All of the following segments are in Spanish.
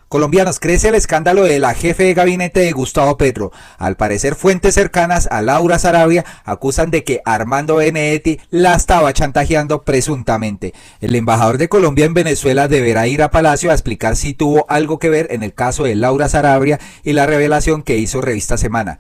Colombianos, crece el escándalo de la jefe de gabinete de Gustavo Petro. Al parecer, fuentes cercanas a Laura Sarabia acusan de que Armando Benedetti la estaba chantajeando presuntamente. El embajador de Colombia en Venezuela deberá ir a Palacio a explicar si tuvo algo que ver en el caso de Laura Sarabia y la revelación que hizo Revista Semana.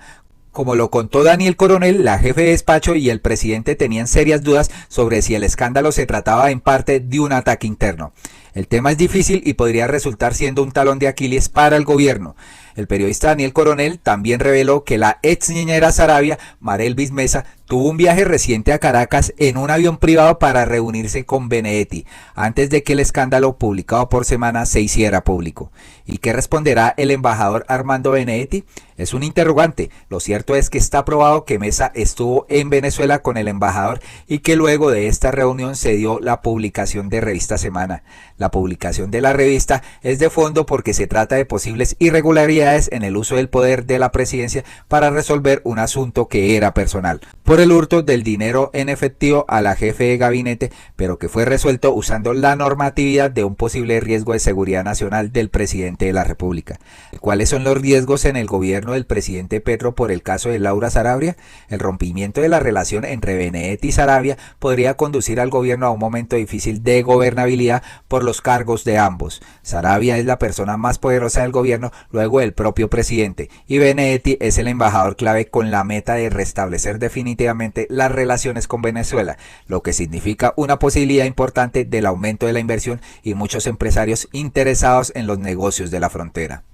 Como lo contó Daniel Coronel, la jefe de despacho y el presidente tenían serias dudas sobre si el escándalo se trataba en parte de un ataque interno. El tema es difícil y podría resultar siendo un talón de Aquiles para el gobierno. El periodista Daniel Coronel también reveló que la ex niñera Sarabia, Marelvis Mesa, tuvo un viaje reciente a Caracas en un avión privado para reunirse con Benedetti, antes de que el escándalo publicado por Semana se hiciera público. ¿Y qué responderá el embajador Armando Benedetti? Es un interrogante. Lo cierto es que está probado que Mesa estuvo en Venezuela con el embajador y que luego de esta reunión se dio la publicación de Revista Semana. La publicación de la revista es de fondo porque se trata de posibles irregularidades en el uso del poder de la presidencia para resolver un asunto que era personal, por el hurto del dinero en efectivo a la jefe de gabinete, pero que fue resuelto usando la normatividad de un posible riesgo de seguridad nacional del presidente de la República. ¿Cuáles son los riesgos en el gobierno del presidente Petro por el caso de Laura Sarabia? El rompimiento de la relación entre Benedetti y Sarabia podría conducir al gobierno a un momento difícil de gobernabilidad por los cargos de ambos. Sarabia es la persona más poderosa del gobierno luego del propio presidente y Benedetti es el embajador clave con la meta de restablecer definitivamente las relaciones con Venezuela, lo que significa una posibilidad importante del aumento de la inversión y muchos empresarios interesados en los negocios de la frontera.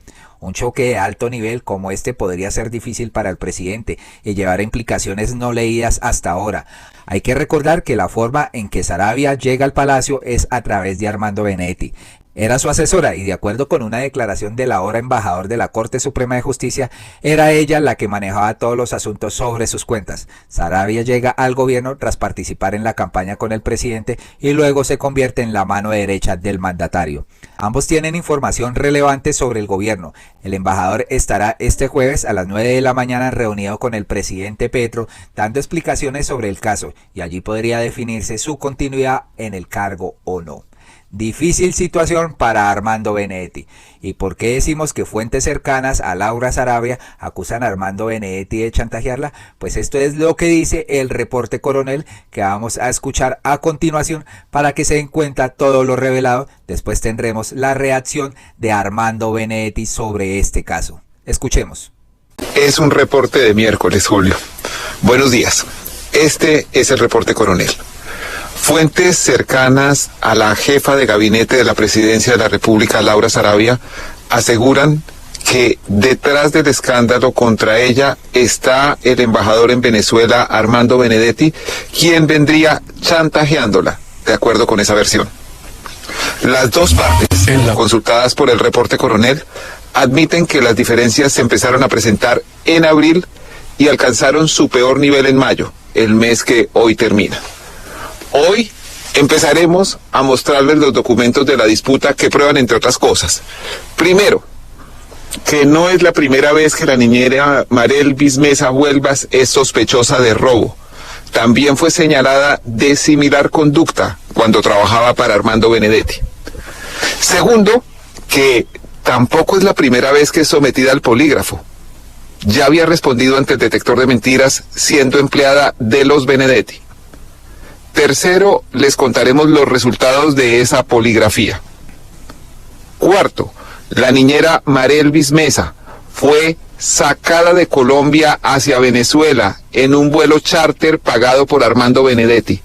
Un choque de alto nivel como este podría ser difícil para el presidente y llevar a implicaciones no leídas hasta ahora. Hay que recordar que la forma en que Sarabia llega al palacio es a través de Armando Benedetti. Era su asesora y de acuerdo con una declaración del ahora embajador de la Corte Suprema de Justicia, era ella la que manejaba todos los asuntos sobre sus cuentas. Sarabia llega al gobierno tras participar en la campaña con el presidente y luego se convierte en la mano derecha del mandatario. Ambos tienen información relevante sobre el gobierno. El embajador estará este jueves a las 9 de la mañana reunido con el presidente Petro, dando explicaciones sobre el caso y allí podría definirse su continuidad en el cargo o no. Difícil situación para Armando Benedetti. ¿Y por qué decimos que fuentes cercanas a Laura Sarabia acusan a Armando Benedetti de chantajearla? Pues esto es lo que dice el reporte Coronel que vamos a escuchar a continuación para que se den cuenta todo lo revelado. Después tendremos la reacción de Armando Benedetti sobre este caso. Escuchemos. Es un reporte de miércoles, Julio. Buenos días. Este es el reporte Coronel. Fuentes cercanas a la jefa de gabinete de la Presidencia de la República, Laura Sarabia, aseguran que detrás del escándalo contra ella está el embajador en Venezuela, Armando Benedetti, quien vendría chantajeándola, de acuerdo con esa versión. Las dos partes, consultadas por el reporte Coronel, admiten que las diferencias se empezaron a presentar en abril y alcanzaron su peor nivel en mayo, el mes que hoy termina. Hoy empezaremos a mostrarles los documentos de la disputa que prueban, entre otras cosas. Primero, que no es la primera vez que la niñera Marelvis Mesa Huelvas es sospechosa de robo. También fue señalada de similar conducta cuando trabajaba para Armando Benedetti. Segundo, que tampoco es la primera vez que es sometida al polígrafo. Ya había respondido ante el detector de mentiras siendo empleada de los Benedetti. Tercero, les contaremos los resultados de esa poligrafía. Cuarto, la niñera Marelvis Mesa fue sacada de Colombia hacia Venezuela en un vuelo charter pagado por Armando Benedetti.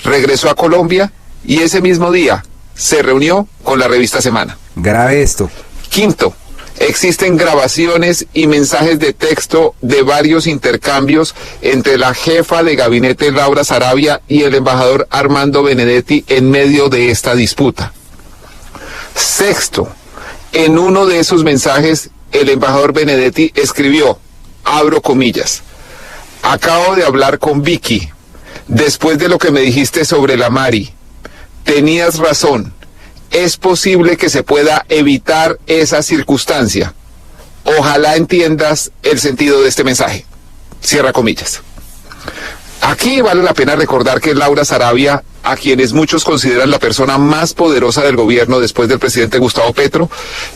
Regresó a Colombia y ese mismo día se reunió con la revista Semana. Grave esto. Quinto, existen grabaciones y mensajes de texto de varios intercambios entre la jefa de gabinete Laura Sarabia y el embajador Armando Benedetti en medio de esta disputa. Sexto, en uno de esos mensajes el embajador Benedetti escribió, abro comillas, acabo de hablar con Vicky, después de lo que me dijiste sobre la Mari, tenías razón. Es posible que se pueda evitar esa circunstancia. Ojalá entiendas el sentido de este mensaje. Cierra comillas. Aquí vale la pena recordar que Laura Sarabia, a quienes muchos consideran la persona más poderosa del gobierno después del presidente Gustavo Petro,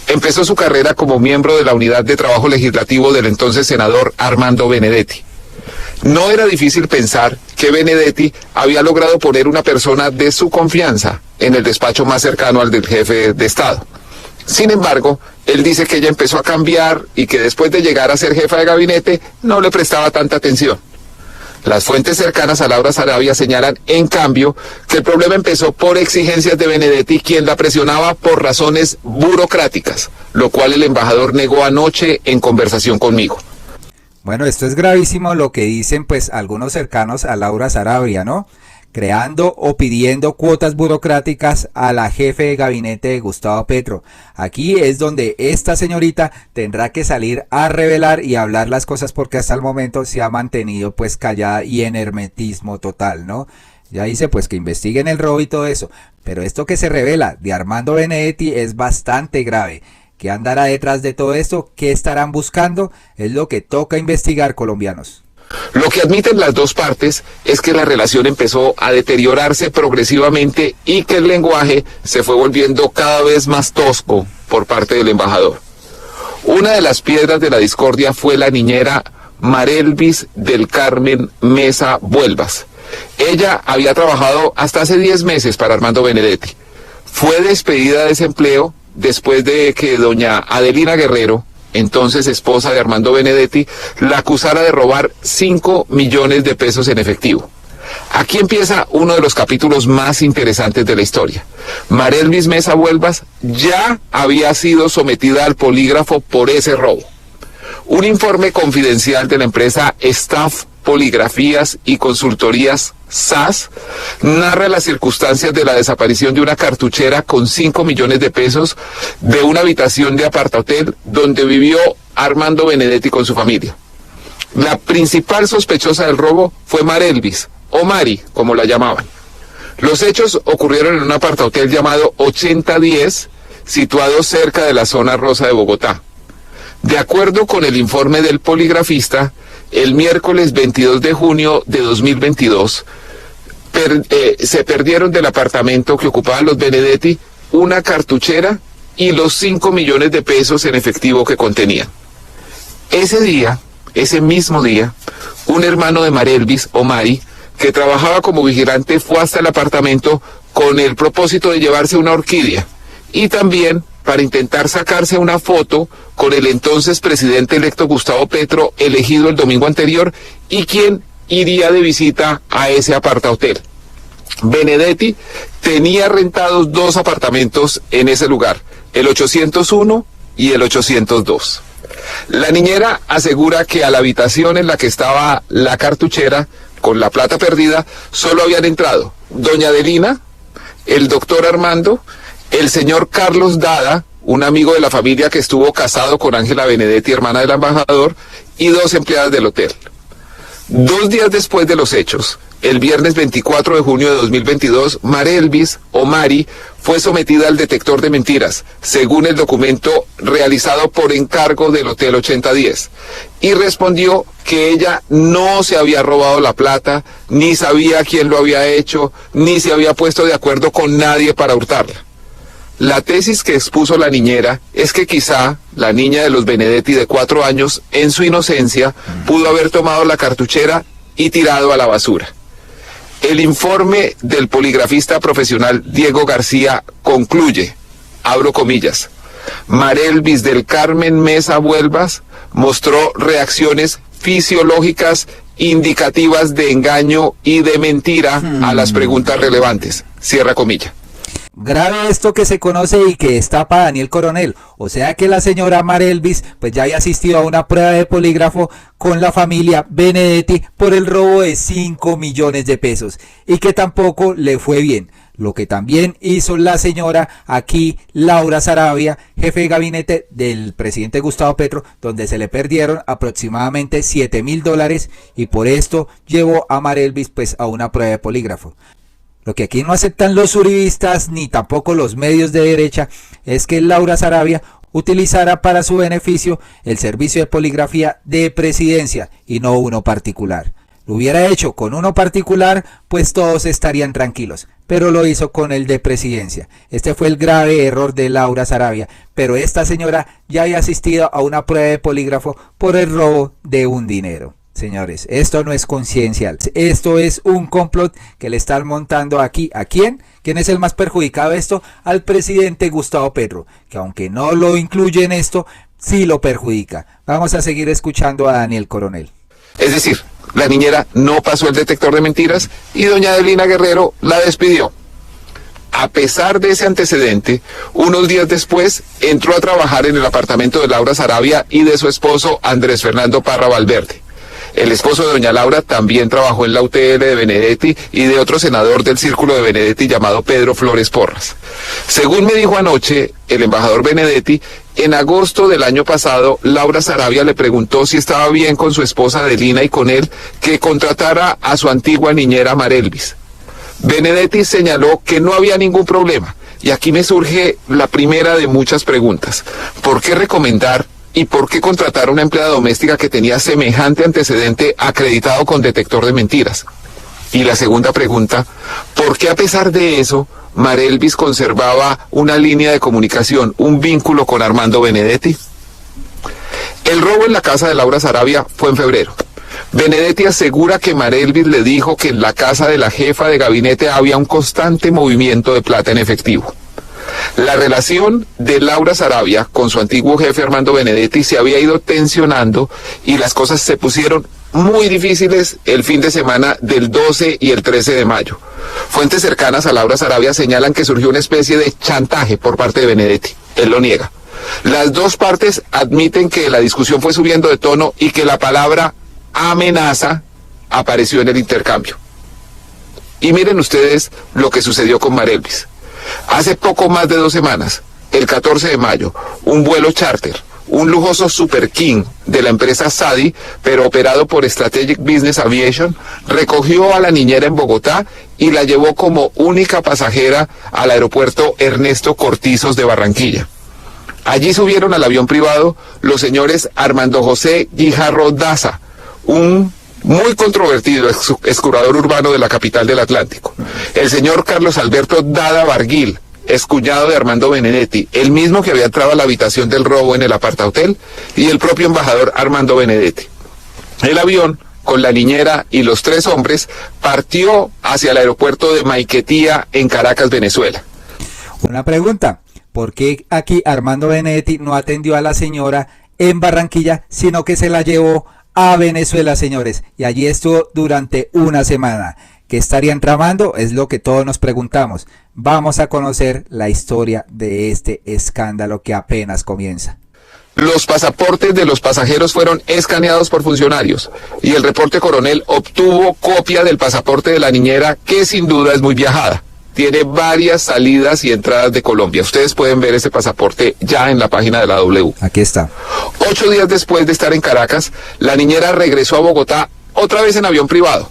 empezó su carrera como miembro de la unidad de trabajo legislativo del entonces senador Armando Benedetti. No era difícil pensar que Benedetti había logrado poner una persona de su confianza en el despacho más cercano al del jefe de Estado. Sin embargo, él dice que ella empezó a cambiar y que después de llegar a ser jefa de gabinete no le prestaba tanta atención. Las fuentes cercanas a Laura Sarabia señalan, en cambio, que el problema empezó por exigencias de Benedetti, quien la presionaba por razones burocráticas, lo cual el embajador negó anoche en conversación conmigo. Bueno, esto es gravísimo lo que dicen pues algunos cercanos a Laura Sarabia, ¿no? Creando o pidiendo cuotas burocráticas a la jefe de gabinete de Gustavo Petro. Aquí es donde esta señorita tendrá que salir a revelar y hablar las cosas, porque hasta el momento se ha mantenido pues callada y en hermetismo total, ¿no? Ya dice pues que investiguen el robo y todo eso, pero esto que se revela de Armando Benedetti es bastante grave. ¿Qué andará detrás de todo esto? ¿Qué estarán buscando? Es lo que toca investigar, colombianos. Lo que admiten las dos partes es que la relación empezó a deteriorarse progresivamente y que el lenguaje se fue volviendo cada vez más tosco por parte del embajador. Una de las piedras de la discordia fue la niñera Marelvis del Carmen Mesa Vuelvas. Ella había trabajado hasta hace 10 meses para Armando Benedetti. Fue despedida de ese empleo después de que doña Adelina Guerrero, entonces esposa de Armando Benedetti, la acusara de robar 5 millones de pesos en efectivo. Aquí empieza uno de los capítulos más interesantes de la historia. Marelvis Mesa Vuelvas ya había sido sometida al polígrafo por ese robo. Un informe confidencial de la empresa Staff Poligrafías y Consultorías SAS narra las circunstancias de la desaparición de una cartuchera con 5 millones de pesos de una habitación de apartahotel donde vivió Armando Benedetti con su familia. La principal sospechosa del robo fue Marelvis, o Mari, como la llamaban. Los hechos ocurrieron en un apartahotel llamado 8010, situado cerca de la zona rosa de Bogotá. De acuerdo con el informe del poligrafista, el miércoles 22 de junio de 2022, se perdieron del apartamento que ocupaban los Benedetti una cartuchera y los 5 millones de pesos en efectivo que contenían. Ese día, ese mismo día, un hermano de Marelvis, o Mari, que trabajaba como vigilante, fue hasta el apartamento con el propósito de llevarse una orquídea y también para intentar sacarse una foto con el entonces presidente electo Gustavo Petro, elegido el domingo anterior, y quien iría de visita a ese apartahotel. Benedetti tenía rentados 2 apartamentos en ese lugar, el 801 y el 802. La niñera asegura que a la habitación en la que estaba la cartuchera con la plata perdida solo habían entrado doña Adelina, el doctor Armando, el señor Carlos Dada, un amigo de la familia que estuvo casado con Ángela Benedetti, hermana del embajador, y 2 empleadas del hotel. 2 días después de los hechos, el viernes 24 de junio de 2022, Marelvis, o Mari, fue sometida al detector de mentiras, según el documento realizado por encargo del Hotel 8010, y respondió que ella no se había robado la plata, ni sabía quién lo había hecho, ni se había puesto de acuerdo con nadie para hurtarla. La tesis que expuso la niñera es que quizá la niña de los Benedetti de 4 años, en su inocencia, pudo haber tomado la cartuchera y tirado a la basura. El informe del poligrafista profesional Diego García concluye, abro comillas, Marelvis del Carmen Mesa Vuelvas mostró reacciones fisiológicas indicativas de engaño y de mentira a las preguntas relevantes, cierra comilla. Grave esto que se conoce y que destapa Daniel Coronel, o sea que la señora Marelvis pues ya había asistido a una prueba de polígrafo con la familia Benedetti por el robo de 5 millones de pesos y que tampoco le fue bien. Lo que también hizo la señora aquí, Laura Sarabia, jefe de gabinete del presidente Gustavo Petro, donde se le perdieron aproximadamente $7,000 y por esto llevó a Marelvis pues a una prueba de polígrafo. Lo que aquí no aceptan los uribistas ni tampoco los medios de derecha es que Laura Sarabia utilizara para su beneficio el servicio de poligrafía de presidencia y no uno particular. Lo hubiera hecho con uno particular, pues todos estarían tranquilos, pero lo hizo con el de presidencia. Este fue el grave error de Laura Sarabia, pero esta señora ya había asistido a una prueba de polígrafo por el robo de un dinero. Señores, esto no es conciencial, esto es un complot que le están montando aquí. ¿A quién? ¿Quién es el más perjudicado de esto? Al presidente Gustavo Petro, que aunque no lo incluye en esto, sí lo perjudica. Vamos a seguir escuchando a Daniel Coronel. Es decir, la niñera no pasó el detector de mentiras y doña Adelina Guerrero la despidió. A pesar de ese antecedente, unos días después entró a trabajar en el apartamento de Laura Sarabia y de su esposo Andrés Fernando Parra Valverde. El esposo de doña Laura también trabajó en la UTL de Benedetti y de otro senador del círculo de Benedetti llamado Pedro Flores Porras. Según me dijo anoche el embajador Benedetti, en agosto del año pasado, Laura Sarabia le preguntó si estaba bien con su esposa Adelina y con él que contratara a su antigua niñera Marelvis. Benedetti señaló que no había ningún problema. Y aquí me surge la primera de muchas preguntas. ¿Por qué recomendar y por qué contratar a una empleada doméstica que tenía semejante antecedente acreditado con detector de mentiras? Y la segunda pregunta, ¿por qué a pesar de eso, Marelvis conservaba una línea de comunicación, un vínculo con Armando Benedetti? El robo en la casa de Laura Sarabia fue en febrero. Benedetti asegura que Marelvis le dijo que en la casa de la jefa de gabinete había un constante movimiento de plata en efectivo. La relación de Laura Sarabia con su antiguo jefe Armando Benedetti se había ido tensionando y las cosas se pusieron muy difíciles el fin de semana del 12 y el 13 de mayo. Fuentes cercanas a Laura Sarabia señalan que surgió una especie de chantaje por parte de Benedetti. Él lo niega. Las dos partes admiten que la discusión fue subiendo de tono y que la palabra amenaza apareció en el intercambio. Y miren ustedes lo que sucedió con Marelvis. Hace poco más de 2 semanas, el 14 de mayo, un vuelo charter, un lujoso Super King de la empresa SADI, pero operado por Strategic Business Aviation, recogió a la niñera en Bogotá y la llevó como única pasajera al aeropuerto Ernesto Cortizos de Barranquilla. Allí subieron al avión privado los señores Armando José Guijarro Daza, un muy controvertido excurador urbano de la capital del Atlántico. El señor Carlos Alberto Dada Barguil, excuñado de Armando Benedetti, el mismo que había entrado a la habitación del robo en el apartahotel, y el propio embajador Armando Benedetti. El avión, con la niñera y los 3 hombres, partió hacia el aeropuerto de Maiquetía en Caracas, Venezuela. Una pregunta, ¿por qué aquí Armando Benedetti no atendió a la señora en Barranquilla, sino que se la llevó a Venezuela, señores? Y allí estuvo durante una semana. ¿Qué estarían tramando? Es lo que todos nos preguntamos. Vamos a conocer la historia de este escándalo que apenas comienza. Los pasaportes de los pasajeros fueron escaneados por funcionarios y el reporte Coronel obtuvo copia del pasaporte de la niñera, que sin duda es muy viajada. Tiene varias salidas y entradas de Colombia. Ustedes pueden ver ese pasaporte ya en la página de la W. Aquí está. 8 días después de estar en Caracas, la niñera regresó a Bogotá otra vez en avión privado.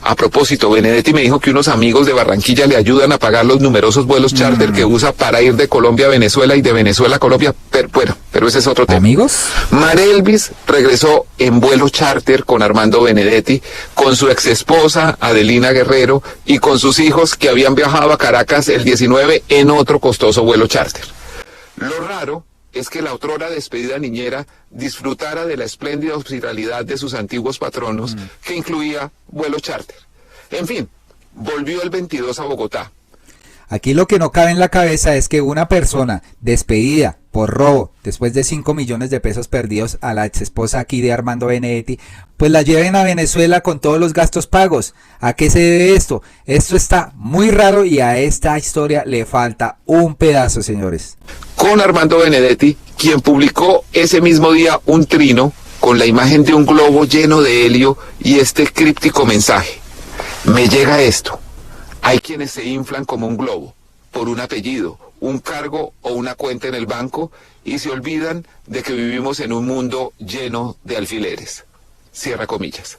A propósito, Benedetti me dijo que unos amigos de Barranquilla le ayudan a pagar los numerosos vuelos charter que usa para ir de Colombia a Venezuela y de Venezuela a Colombia. Pero ese es otro tema. ¿Amigos? Marelvis regresó en vuelo charter con Armando Benedetti, con su exesposa Adelina Guerrero y con sus hijos, que habían viajado a Caracas el 19 en otro costoso vuelo charter. Lo raro es que la otrora despedida niñera disfrutara de la espléndida hospitalidad de sus antiguos patronos, que incluía vuelo charter. En fin, volvió el 22 a Bogotá. Aquí lo que no cabe en la cabeza es que una persona despedida por robo después de 5 millones de pesos perdidos a la exesposa aquí de Armando Benedetti, pues la lleven a Venezuela con todos los gastos pagos. ¿A qué se debe esto? Esto está muy raro y a esta historia le falta un pedazo, señores. Con Armando Benedetti, quien publicó ese mismo día un trino con la imagen de un globo lleno de helio y este críptico mensaje: me llega esto. Hay quienes se inflan como un globo por un apellido, un cargo o una cuenta en el banco y se olvidan de que vivimos en un mundo lleno de alfileres. Cierra comillas.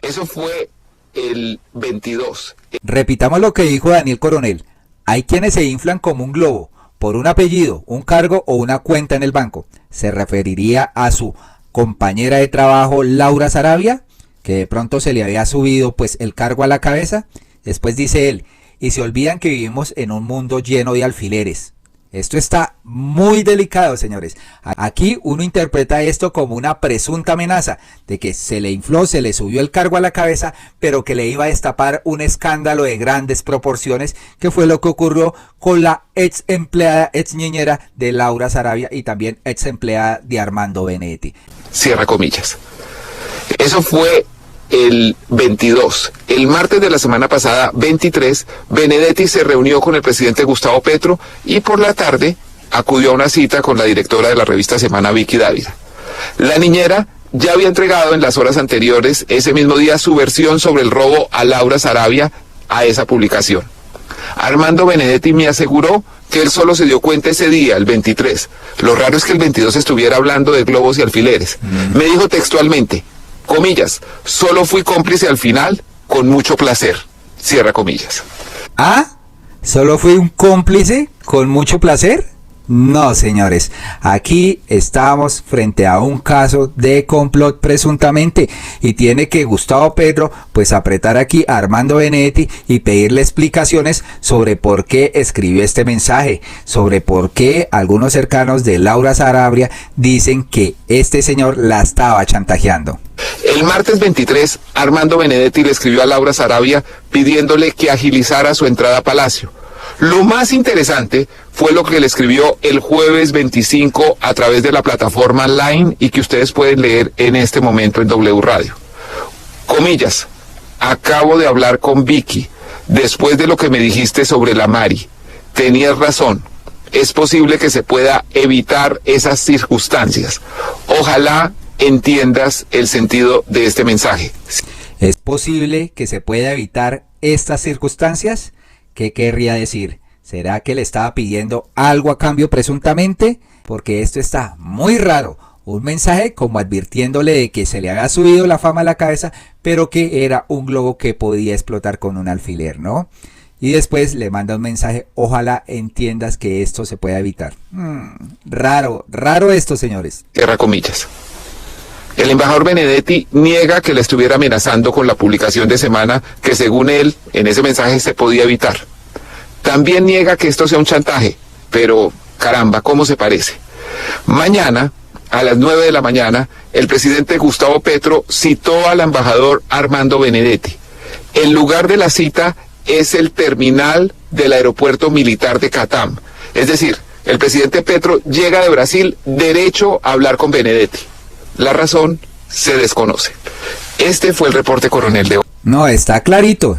Eso fue el 22. Repitamos lo que dijo Daniel Coronel. Hay quienes se inflan como un globo por un apellido, un cargo o una cuenta en el banco. ¿Se referiría a su compañera de trabajo Laura Sarabia? que de pronto se le había subido pues el cargo a la cabeza. Después dice él, y se olvidan que vivimos en un mundo lleno de alfileres. Esto está muy delicado, señores. Aquí uno interpreta esto como una presunta amenaza de que se le infló, se le subió el cargo a la cabeza, pero que le iba a destapar un escándalo de grandes proporciones, que fue lo que ocurrió con la ex empleada, ex niñera de Laura Sarabia y también ex empleada de Armando Benedetti. Cierra comillas. Eso fue el 22. El martes de la semana pasada, 23, Benedetti se reunió con el presidente Gustavo Petro y por la tarde acudió a una cita con la directora de la revista Semana, Vicky Dávila. La niñera ya había entregado en las horas anteriores, ese mismo día, su versión sobre el robo a Laura Sarabia a esa publicación. Armando Benedetti me aseguró que él solo se dio cuenta ese día, el 23. Lo raro es que el 22 estuviera hablando de globos y alfileres. Me dijo textualmente, comillas, solo fui cómplice al final, con mucho placer. Cierra comillas. ¿Ah? ¿Solo fui un cómplice con mucho placer? No, señores, aquí estamos frente a un caso de complot presuntamente y tiene que Gustavo Petro pues apretar aquí a Armando Benedetti y pedirle explicaciones sobre por qué escribió este mensaje, sobre por qué algunos cercanos de Laura Sarabia dicen que este señor la estaba chantajeando. El martes 23, Armando Benedetti le escribió a Laura Sarabia pidiéndole que agilizara su entrada a Palacio. Lo más interesante fue lo que le escribió el jueves 25 a través de la plataforma Line y que ustedes pueden leer en este momento en W Radio. Comillas, acabo de hablar con Vicky después de lo que me dijiste sobre la Mari. Tenías razón, es posible que se pueda evitar esas circunstancias. Ojalá entiendas el sentido de este mensaje. ¿Es posible que se pueda evitar estas circunstancias? ¿Qué querría decir? ¿Será que le estaba pidiendo algo a cambio presuntamente? Porque esto está muy raro. Un mensaje como advirtiéndole de que se le había subido la fama a la cabeza, pero que era un globo que podía explotar con un alfiler, ¿no? Y después le manda un mensaje, ojalá entiendas que esto se pueda evitar. Raro esto, señores. Cierra comillas. El embajador Benedetti niega que le estuviera amenazando con la publicación de Semana, que según él, en ese mensaje se podía evitar. También niega que esto sea un chantaje, pero caramba, ¿cómo se parece? Mañana, a las 9 de la mañana, el presidente Gustavo Petro citó al embajador Armando Benedetti. El lugar de la cita es el terminal del aeropuerto militar de Catam. Es decir, el presidente Petro llega de Brasil derecho a hablar con Benedetti. La razón se desconoce. Este fue el reporte, coronel, de hoy. No, está clarito.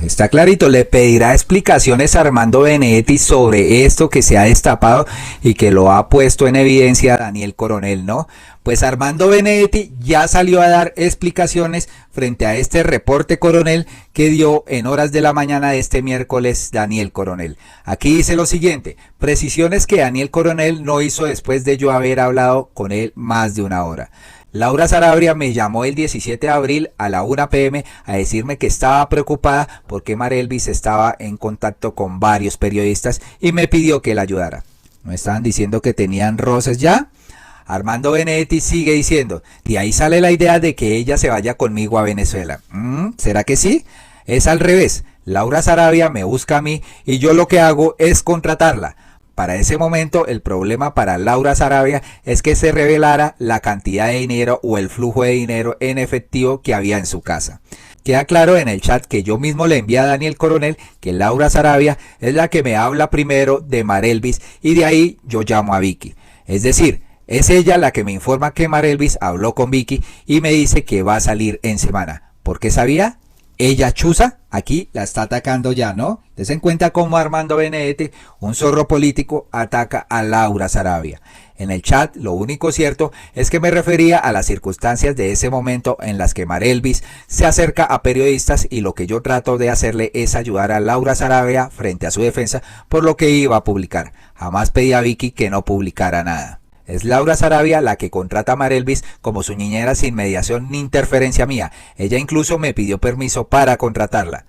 Le pedirá explicaciones a Armando Benedetti sobre esto que se ha destapado y que lo ha puesto en evidencia Daniel Coronel, ¿no? Pues Armando Benedetti ya salió a dar explicaciones frente a este reporte, coronel, que dio en horas de la mañana de este miércoles Daniel Coronel. Aquí dice lo siguiente, precisiones que Daniel Coronel no hizo después de yo haber hablado con él más de una hora. Laura Sarabia me llamó el 17 de abril a la 1 p.m. a decirme que estaba preocupada porque Marelvis estaba en contacto con varios periodistas y me pidió que la ayudara. ¿No estaban diciendo que tenían roces ya? Armando Benedetti sigue diciendo, de ahí sale la idea de que ella se vaya conmigo a Venezuela. ¿Será que sí? Es al revés. Laura Sarabia me busca a mí y yo lo que hago es contratarla. Para ese momento el problema para Laura Sarabia es que se revelara la cantidad de dinero o el flujo de dinero en efectivo que había en su casa. Queda claro en el chat que yo mismo le envié a Daniel Coronel que Laura Sarabia es la que me habla primero de Marelvis y de ahí yo llamo a Vicky. Es decir, es ella la que me informa que Marelvis habló con Vicky y me dice que va a salir en Semana. ¿Por qué sabía? Ella chuza, aquí la está atacando ya, ¿no? Des en cuenta cómo Armando Benedetti, un zorro político, ataca a Laura Sarabia. En el chat, lo único cierto es que me refería a las circunstancias de ese momento en las que Marelvis se acerca a periodistas y lo que yo trato de hacerle es ayudar a Laura Sarabia frente a su defensa por lo que iba a publicar. Jamás pedí a Vicky que no publicara nada. Es Laura Sarabia la que contrata a Marelvis como su niñera sin mediación ni interferencia mía. Ella incluso me pidió permiso para contratarla.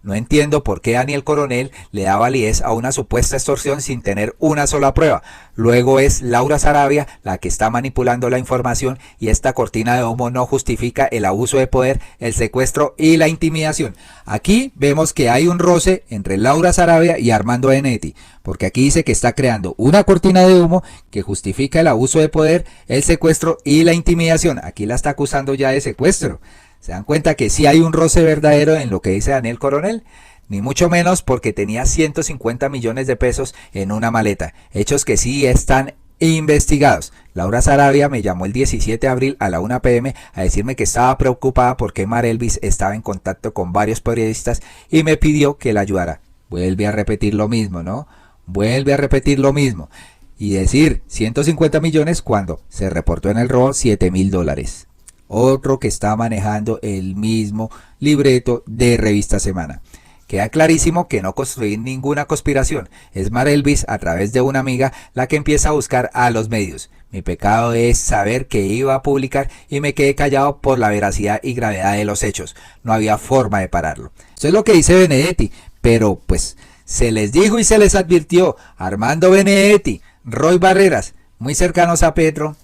No entiendo por qué Daniel Coronel le da validez a una supuesta extorsión sin tener una sola prueba. Luego es Laura Sarabia la que está manipulando la información y esta cortina de humo no justifica el abuso de poder, el secuestro y la intimidación. Aquí vemos que hay un roce entre Laura Sarabia y Armando Benedetti, porque aquí dice que está creando una cortina de humo que justifica el abuso de poder, el secuestro y la intimidación. Aquí la está acusando ya de secuestro. ¿Se dan cuenta que sí hay un roce verdadero en lo que dice Daniel Coronel? Ni mucho menos porque tenía 150 millones de pesos en una maleta. Hechos que sí están investigados. Laura Sarabia me llamó el 17 de abril a la 1 p.m. a decirme que estaba preocupada porque Marelvis estaba en contacto con varios periodistas y me pidió que la ayudara. Vuelve a repetir lo mismo, ¿no? Vuelve a repetir lo mismo. Y decir 150 millones cuando se reportó en el robo $7,000. Otro que está manejando el mismo libreto de Revista Semana. Queda clarísimo que no construí ninguna conspiración. Es Marelvis a través de una amiga la que empieza a buscar a los medios. Mi pecado es saber que iba a publicar y me quedé callado por la veracidad y gravedad de los hechos. No había forma de pararlo. Eso es lo que dice Benedetti, pero pues se les dijo y se les advirtió. Armando Benedetti, Roy Barreras, muy cercanos a Petro,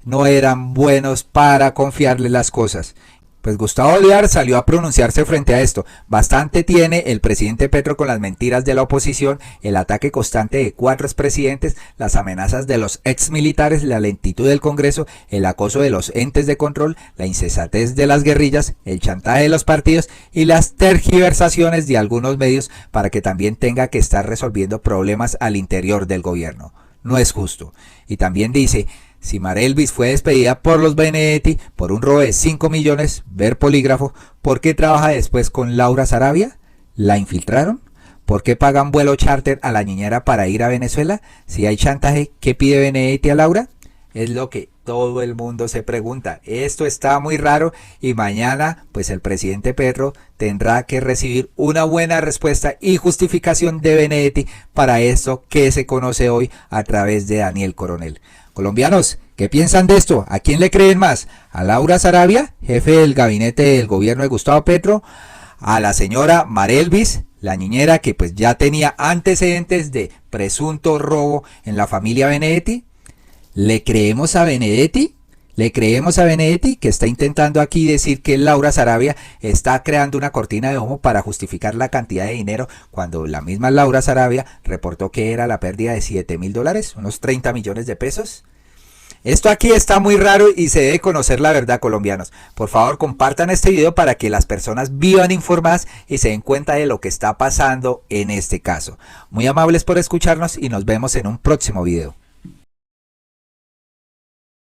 no eran buenos para confiarle las cosas. Pues Gustavo Bolívar salió a pronunciarse frente a esto. Bastante tiene el presidente Petro con las mentiras de la oposición, el ataque constante de 4 expresidentes, las amenazas de los exmilitares, la lentitud del Congreso, el acoso de los entes de control, la insensatez de las guerrillas, el chantaje de los partidos y las tergiversaciones de algunos medios para que también tenga que estar resolviendo problemas al interior del gobierno. No es justo. Y también dice: si Marelvis fue despedida por los Benedetti por un robo de 5 millones, ver polígrafo, ¿por qué trabaja después con Laura Sarabia? ¿La infiltraron? ¿Por qué pagan vuelo charter a la niñera para ir a Venezuela? Si hay chantaje, ¿qué pide Benedetti a Laura? Es lo que todo el mundo se pregunta. Esto está muy raro y mañana pues el presidente Petro tendrá que recibir una buena respuesta y justificación de Benedetti para esto que se conoce hoy a través de Daniel Coronel. Colombianos, ¿qué piensan de esto? ¿A quién le creen más? ¿A Laura Sarabia, jefe del gabinete del gobierno de Gustavo Petro? ¿A la señora Marelvis, la niñera que pues ya tenía antecedentes de presunto robo en la familia Benedetti? ¿Le creemos a Benedetti? ¿Le creemos a Benedetti que está intentando aquí decir que Laura Sarabia está creando una cortina de humo para justificar la cantidad de dinero cuando la misma Laura Sarabia reportó que era la pérdida de $7,000, unos 30 millones de pesos? Esto aquí está muy raro y se debe conocer la verdad, colombianos. Por favor, compartan este video para que las personas vivan informadas y se den cuenta de lo que está pasando en este caso. Muy amables por escucharnos y nos vemos en un próximo video.